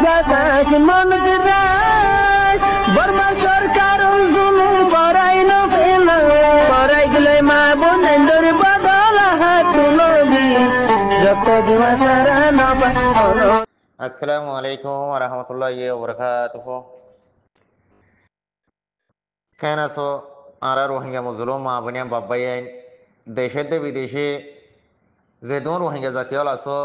বাতাস মনত রায় বর্মা সরকার জুলুম করাই না ফেলা করাই গেলে মা বোনেদের বদল হাত নবী যত দিবা সারা না পালো। আসসালামু আলাইকুম ওয়া রাহমাতুল্লাহি ওয়া বারাকাতুহু। কেন আছো আর রোহিঙ্গা মুজলুম মা বোনিয়া বাব্বাইন দেশেতে বিদেশে যে দূর রোহিঙ্গা জাতীয় আছো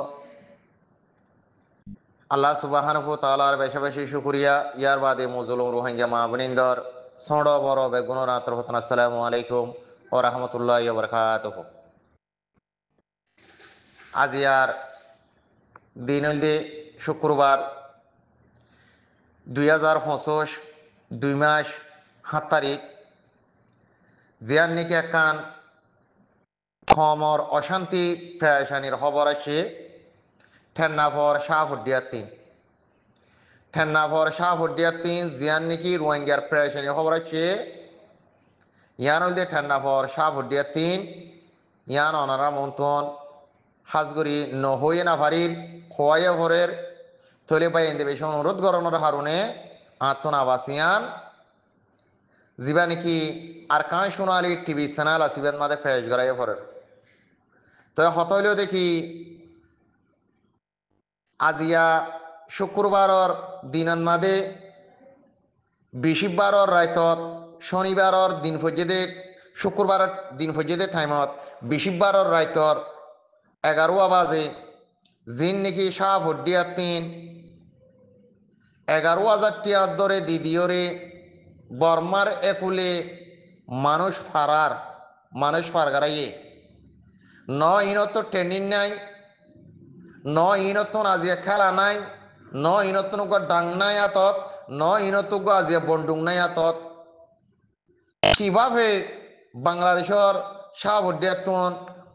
আল্লাহ সুবহানাহু ওয়া তাআলার বেশি বেশি শুকরিয়া। ইয়ার বাদে মুজলুম রোহিঙ্গা মা বোনিন্দর ছোট বড় বেগুন রাত্র হতন আসসালামু আলাইকুম ওয়া রাহমাতুল্লাহি ওয়া বারাকাতুহু। আজ ইয়ার দিন হইলে শুক্রবার 2025 2 মাস 7 তারিখ জিয়ার নিকে একান খমর অশান্তি প্রায়শানির খবর আছে ঠেন্নাফর শাহফুডিয়ার তিন জিয়ার নিকি রোহিঙ্গার প্রায়শানির খবর আছে ইয়ান হইলে ঠেন্নাফর শাহফুডিয়ার 3 ইয়ান অনারা মন্থন হাজগুড়ি নহইয়ে নাফারির খোয়াইয়ে ভরের থলে পাই এনে বেশি অনুরোধ করানোর হারুনে আত্মন আবাসিয়ান যিবা নাকি আর কাঁ সোনালি টিভি চ্যানেল আসিবেন মাঝে ফ্রেশ করাইয়ে ভরের তো হত হইলেও দেখি আজিয়া শুক্রবারর দিনত মাদে বৃহস্পতিবারর রায়তত শনিবারর দিন পর্যদে শুক্রবারের দিন পর্যদে টাইমত বৃহস্পতিবারর রায়তর 11 বাজে জিন নাকি শাহফুডিয়ার 11,000 টিয়ার দরে দিদিওরে বর্মার একুলে মানুষ ফারগারাইয়ে ন ইনত ট্রেনিং নাই ন ইনত আজিয়া খেলা নাই ন ইনত ডাং নাই আতত ন ইনত আজিয়া বন্দুক নাই আতত কিভাবে বাংলাদেশের শাহফুডিয়ার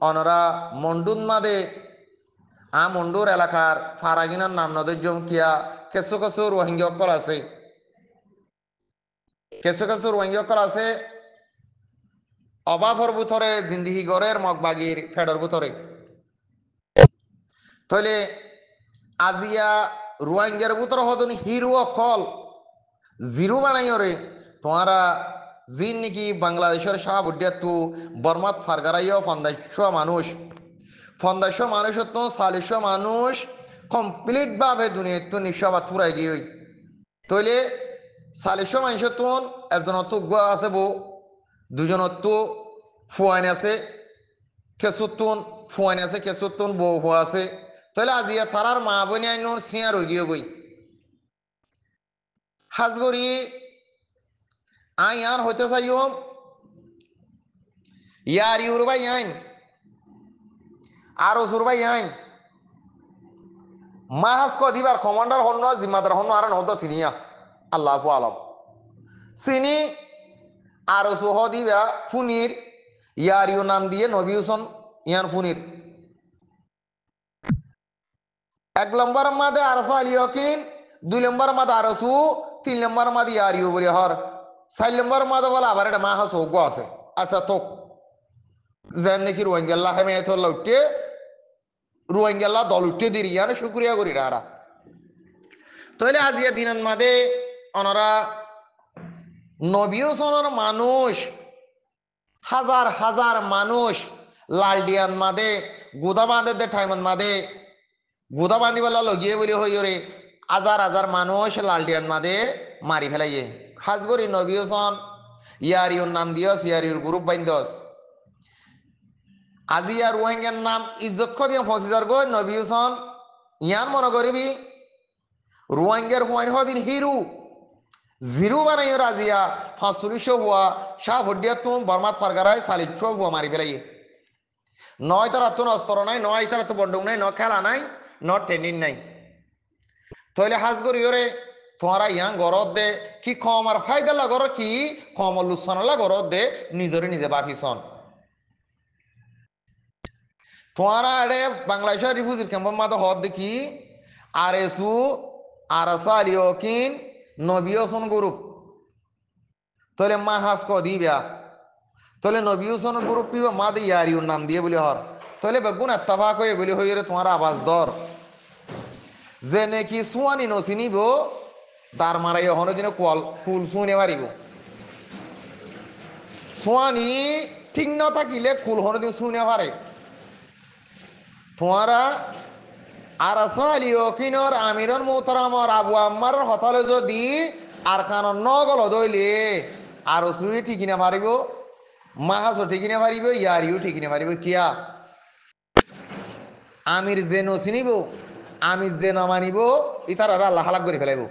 অনরা মন্ডুন মাদে মন্ডুর এলাকার ফারাগিনার নাম নদের জমকিয়া কিছু কিছু রোহিঙ্গা আছে অভাবর ভিতরে জিন্দিগি গড়ের মগবাগির ফেডর ভিতরে তাহলে আজিয়া রোহিঙ্গার ভিতরে হতন হিরো অকল জিরো বানাইরে তোমারা জিন নাকি বাংলাদেশের শাহফুডিয়ার বর্মাত ফারগারাইও 500 মানুষ তো 40 মানুষ কমপ্লিট ভাবে দুনিয়া নিঃস্বাবাদ পুরাই গিয়ে তৈলে 40 মানুষ তো একজনের তো গুয়া আছে বউ দুজনের তো ফুয়াইন আছে কেসুতুন বউ হুয়া আছে তাহলে আজিয়া তারার মা বোন আইনোর সিয়ার হয়ে গিয়ে গই হাজগরি আর হইতে চাইও ইয়ার ইউরবাই আইন আর ওসুরবাই আইন মাহাজ কদিবার কমান্ডার হন্য জিম্মাদার হন্য আর নহদা সিনিয়া আল্লাহ আলম চিনি আর ওসুহ দিবা ফুনির ইয়ার ইউ নাম দিয়ে নবী হুসন ইয়ান ফুনির 1 নম্বর মাদে আরসা আলিয়কিন 2 নম্বর মাদে আরসু 3 নম্বর মাদে ইয়ার ইউ বলে হর 4 নম্বর মাদে বলে আবার এটা মাহাজ হোক আছে আচ্ছা তো যেন নাকি রোহিঙ্গাল্লাহ হেমেয়তুল্লাহ উঠে রোহিঙ্গাল্লাহ দল উঠে দিই ইয়ানে শুক্রিয়া করি রারা তাহলে আজিয়া দিনের মাদে ওনারা নবীসনের মানুষ হাজার হাজার মানুষ লালডিয়ান মাদে গুদা বাঁধে টাইমন মাদে গুদা বাঁধিবেলা লগিয়ে বলি হইরে হাজার হাজার মানুষ লালডিয়ান মাদে মারি ফেলাইয়ে হাজগরি নবীসন ইয়ারিউর নাম দিয়স ইয়ারিউর গ্রুপ বাইন্দস আজি আর রোহিঙ্গার নাম ইজ্জত করিয়া 25,000 গো নবী হুসন ইয়ান মনে করিবি রোহিঙ্গার হুয়াইন হদিন জিরো বানাই রাজিয়া 540 হুয়া শাহফুডিয়ার বর্মাত ফারগারায় 40 হুয়া মারি ফেলাই নয় তারা তো অস্ত্র নাই নয় তারা তো বন্দুক নাই ন খেলা নাই ন ট্রেনিং নাই তাহলে হাজগরি ওরে তোমারা ইয়াং গরত দে কি কমার ফায়দা গর কি কমর লুসানলা গরত দে নিজরে নিজে বাফিসন তোমারা এডে বাংলাদেশের রিফিউজি ক্যাম্পের মাঝে হদ দেখি আর এসু আরসা আলিয়কিন নবীসন গ্রুপ তাহলে মাহাজ দিবা তাহলে নবীসন গ্রুপ পিবা মাদে ইয়ারিউর নাম দিয়ে বলে হর তাহলে বেগুন এত্তাফাক হয়ে বলি হইরে তোমার আওয়াজ দর যে নাকি সোয়ানি নচিনিব তার মারাই অহনো দিনে ফুল শুনে পারিব সোয়ানি ঠিক না থাকিলে ফুল হনো দিন শুনে পারে তোমারা আর আলিয়কিনর আমিরন মোহতারামর আবু আম্মার হতালে যদি আর কানন নগল দইলে আর সুরি ঠিকি না পারিব মাহাজও ঠিকি না পারিব ইয়ারিও ঠিকি না পারিব কিয়া আমির যে নচিনিব আমির যে নামানিব ইতার আর আল্লাহ হালাক করে ফেলাইব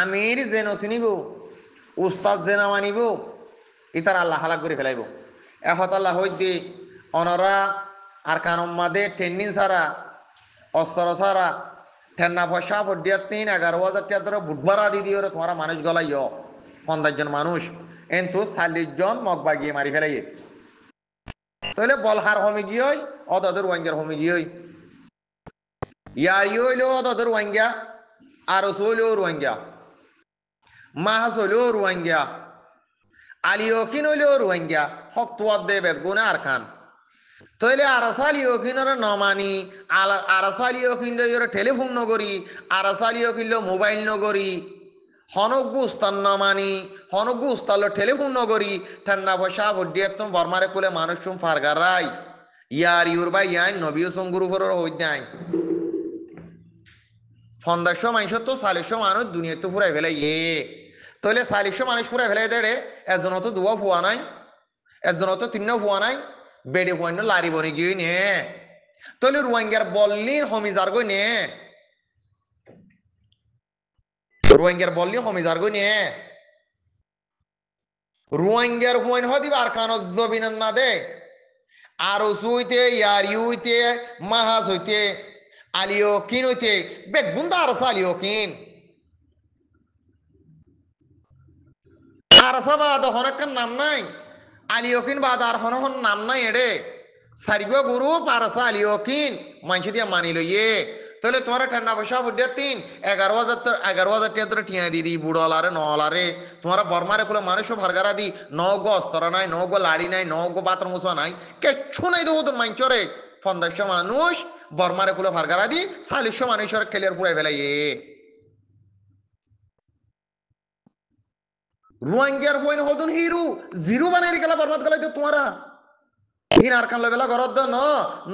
আমির যে নচিনিব উস্তাদ যে নামানিব ইতার আল্লাহ হালাক করে ফেলাইব এহতাল্লাহ হইতে অনরা আর কানম্মাদে ট্রেনিং ছাড়া অস্ত্র ছাড়া ঠেন্না পয়সা পড়িয়া 11,000 টাকা ধরে বুধবারা দি দিয়ে তোমারা মানুষ গলাইও 50 জন মানুষ কিন্তু 40 জন মগ বাগিয়ে মারি ফেলাই তাহলে বলহার হমে গিয়ে অদাদের ওয়াঙ্গের হমে গিয়ে ইয়ারি হইলেও অদাদের ওয়াঙ্গা আর হইলেও রোয়াঙ্গা মাহাস হইলেও রোয়াঙ্গা আলিয়কিন হইলেও রোয়াঙ্গা হক তোয়ার দে বেদগুনে আর খান তাহলে আরাসালিয়কিনের নমানি আরাসালিয়কিন টেলিফোন নগরী আরাসালিয়কিন মোবাইল নগরী হনগ্গু উস্তান নমানি হনগ্গু উস্তাল টেলিফোন নগরী ঠান্ডা পয়সা ভডিয়ে তুমি বর্মারে কোলে মানুষ তুমি ফারগারাই ইয়ার ইউর বা ইয়ান নবীয় সঙ্গুরু করে হইত নাই 500 মানুষ তো 40 মানুষ দুনিয়াতে ফুরাই ফেলাই তাহলে 40 মানুষ ফুরাই ফেলাই দেড়ে এজনও তো দুয়া ফুয়া নাই এজনও তো তিনও ফুয়া নাই বেড়ে ফুয়ান লারি বনে গিয়ে নে তাহলে রোহিঙ্গার বললির হমিজার গই নে রোহিঙ্গার বললি হমিজার গই নে রোহিঙ্গার ফুয়ান হদিব আর কানজ জবিনন না দে আর হইতে ইয়ারি হইতে মাহাজ হইতে আলিয়কিন হইতে বেগুন্দা আরসা আলিয়কিন আরসা বাদ হনকার নাম নাই আলিয়কিন বাদ আর হন নাম নাই এডে সারিগো গুরু পারসা আলিয়কিন মানসি দিয়া মানি লইয়ে তাহলে তোমার ঠান্ডা পয়সা বুঝে 11,000 টাকা টিয়া দিদি বুড়লারে নলারে তোমার বর্মারে খুলে মানুষ ভারগারা দি নগ অস্তর নাই নগ লাড়ি নাই নগ বাথরুম মুসা নাই কিচ্ছু নাই দেখো তোর মাঞ্চরে 500 মানুষ বর্মারে খুলে ভারগারা দি 40 মানুষের খেলিয়ার পুরাই ফেলাইয়ে রোহিঙ্গার হইন হদুন হিরু জিরু বানাই গেলা বরবাদ গেলাই তো তোমারা হিন আর কান লবেলা ঘরত ন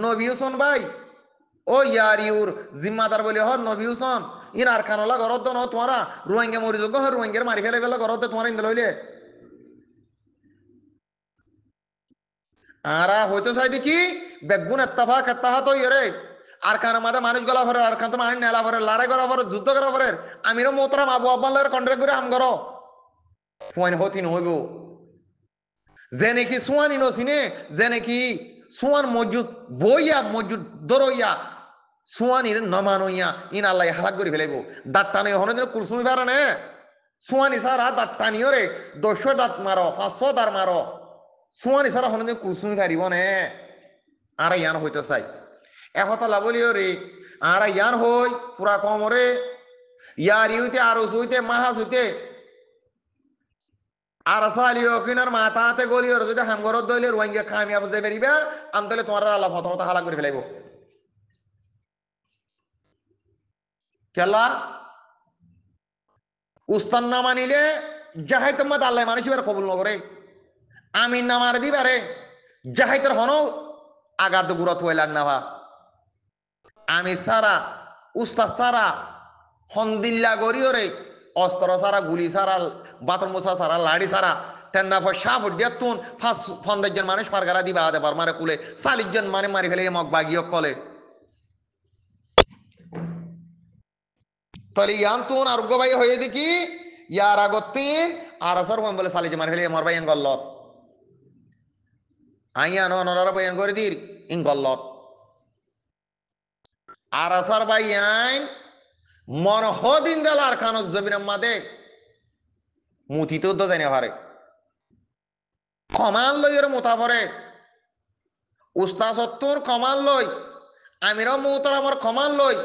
নবী হোসেন ভাই ও ইয়ারিউর জিম্মাদার বলি হ নবী হোসেন ইন আর কানলা ঘরত ন তোমারা রোহিঙ্গা মরি যোগ্য রোহিঙ্গার মারি ফেলে বেলা ঘরত তোমারা ইন্দা লইলে আরা হইতো চাই দেখি বেগুন এত্তাহা তো ইরে আর কান মাঝে মানুষ গলা ভরে আর কান তো মানুষ নেলা ভরে লড়াই করা ভরে যুদ্ধ করা ভরে আমিরও মোতরাম আবু আব্বাল্লার কন্ট্রাক্ট করে আম করো ফুয়াইন হতি নহইব যে নাকি সোয়ানি নচিনে যে নাকি সোয়ান মজুদ বইয়া মজুদ দরইয়া সোয়ানির নমানইয়া ইন আল্লাহ হালাক করে ফেলাইব দাঁত টানি হনে দিন কুলসুমি পারে না সোয়ানি সারা দাঁত টানিও রে 200 দাঁত মারো 500 দাঁত মারো সোয়ানি সারা হনে দিন কুলসুমি পারিব নে আর ইয়ান হইতে চাই একথা বলিও রে আর ইয়ান হই পুরা কমরে ইয়ার হইতে আর হইতে মাহাজ হইতে আর আলিয়কিনের মাথাতে গলিওর যদি হামগরত দইলে রোহিঙ্গা কামিয়াব যে বেরিবা আনতলে তোমার আল্লাহ প্রথমত হালাক করে ফেলাইব কেলা উস্তান না মানিলে যাহাই তোমার আল্লাহ মানুষ এবার কবুল নগরে আমিন না মার দিবারে যাহাই তোর হন আগাদ গুরত হয়ে লাগ না ভা আমি সারা উস্তাদ সারা হন্দিল্লা গরিওরে অস্ত্র সারা গুলি সারা বাথরুম মোছা সারা লাড়ি সারা টেন্না পয়সা ফুটিয়া তুন 50 জন মানুষ ফারগারা দিবা আদে মারে কুলে 40 জন মানে মারি ফেলে মগ বাগিও কলে তাহলে ইয়ান তুন আরোগ্য ভাই হয়ে দেখি ইয়ার আগতিন আর আসর বলে 40 জন মারি ফেলে মর ভাই গল্লত আইয়ানো নরার ভাই করে দির ইন গল্লত আর আসর ভাই আইন মন হদিন গেল আর খানো জমিনের মাদে মুথিতেও তো জানি পারে কমান লই এর মোতা পরে উস্তাদ সত্তর কমান লই আমিরও মুতার আমার কমান লই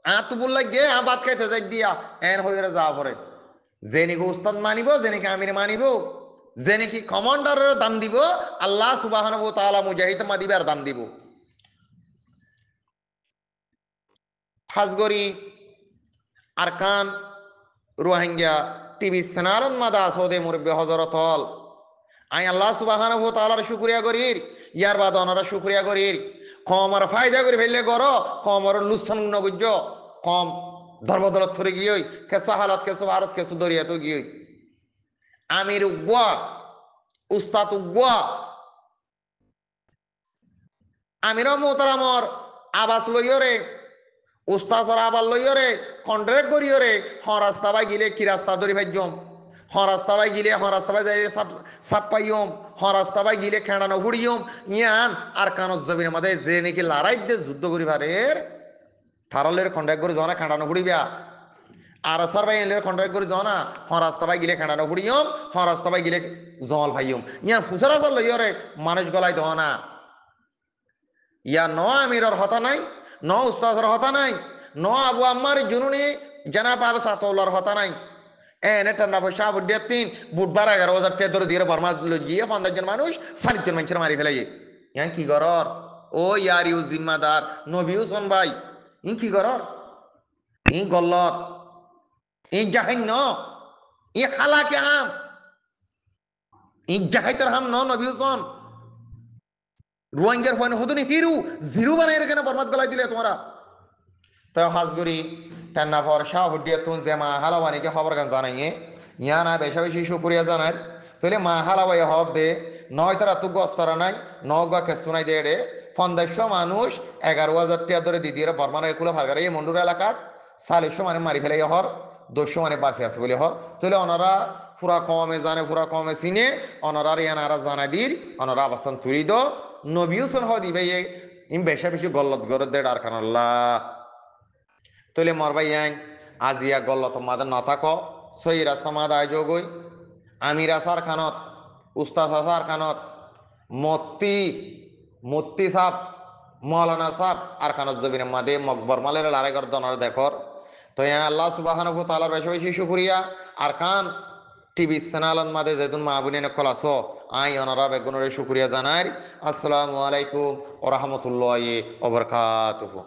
আত বললে গে ভাত খাইতে যাই দিয়া এন হয়ে যাওয়া পরে যে নাকি উস্তাদ মানিব যে নাকি আমির মানিব যে নাকি কমান্ডারের দাম দিব আল্লাহ সুবহানাহু ওয়া তাআলা মুজাহিদ মাদিবার দাম দিব হাজগরি আরকান রোহিঙ্গা টিভি চ্যানেলত মাদা আসদে মুরব্বী হজরত হল আই আল্লাহ সুবহানাহু ওয়া তাআলার শুকরিয়া করির ইয়ার বাদ অনারা শুকরিয়া করির কমর ফায়দা করে ফেললে গর কমর লুসন নগুজ্জ কম ধর্মদলত থরে গিয়ে কেসো হালত কেসো ভারত কেসো দরিয়া তো গিয়ে আমির উগ্বা উস্তাদ উগ্বা আমির মোহতারামর আবাস লইয়রে উস্তাজর আবার লইয়রে কন্ট্রাক্ট করিয়রে রাস্তা বাই গিলে কি রাস্তা ধরি ভাইজম রাস্তা বাই গিলে রাস্তা বাই যাই সাপ পাইয়ম রাস্তা বাই গিলে খেড়ানো হুড়িয়ম ইয়ান আর কানজ জমিনের মধ্যে যে নাকি লড়াই দিয়ে যুদ্ধ করি পারের থারলের কন্ট্রাক্ট করে জনা খেড়ানো হুড়িবা আর সার ভাই এলের কন্ট্রাক্ট করে জনা রাস্তা বাই গিলে খেড়ানো হুড়িয়ম রাস্তা বাই গিলে জল ভাইয়ম ইয়ান ফুসরাজর লইয়রে মানুষ গলায় দহনা ইয়া ন আমিরর হতা নাই ন উস্তাজর হতা নাই ন আবু আম্মার জুনুনি জানা পাবে সাতওয়ালার হতা নাই এনে ঠান্ডা পয়সা বুডিয়া তিন বুধবার 11,000 টাকা ধরে দিয়ে বর্মা গিয়ে 50 জন মানুষ 40 জন মানুষের মারি ফেলাই ইয়ান কি গরর ও ইয়ার ইউ জিম্মাদার নবী হুসেন ভাই ইন কি গরর ইন গল্লত ইন জাহান্ন ই খালাকে হাম ইন জাহাইতার হাম ন নবী হুসেন রোহিঙ্গার ফোন হতুনি হিরু জিরু বানাই রেখে বরবাদ গলাই দিলে তোমরা তো হাজগুড়ি টান্না ফর শাহ হুডিয়া তুন যে মা হালাওয়ানিকে খবর গান জানাইয়ে ইয়া না বেশা বেশি সুপুরিয়া জানার তাহলে মা হালাওয়াই হদ দে নয় তারা তু গস্তরা নাই নগা খেসুনাই দে রে 500 মানুষ 11,000 টাকা ধরে দিদির বর্মার এগুলো ভাগারে এই মন্ডুর এলাকাত 40 মানে মারি ফেলে হর 200 মানে বাঁচে আছে বলে হর তাহলে ওনারা পুরা কমে জানে পুরা কমে চিনে ওনারা ইয়ানারা জানা দির ওনারা অবস্থান তুলি দো নবী হুসেন হদি ভাই ইম বেশা বেশি গল্লত গরদ দে ডারকান আল্লাহ তলে মরবাই আইন আজিয়া গল্লত মাদের নথাক সই রাস্তা মাদ আয়োজগই আমির আসার খানত উস্তাদ আসার খানত মত্তি মত্তি সাপ মৌলানা সাপ আর খানত জবিনের মাদে মকবর মালের লড়াই কর দনার দেখর তো ইয়া আল্লাহ সুবহানাহু ওয়া তাআলার বেশি বেশি শুকরিয়া আর খান টিভি চ্যানেলত মাদে যেতুন মা বুনে খলাস আই অনারা বেগুনের শুকরিয়া জানাই আসসালামু আলাইকুম ওয়া রাহমাতুল্লাহি ওয়া বারাকাতুহু।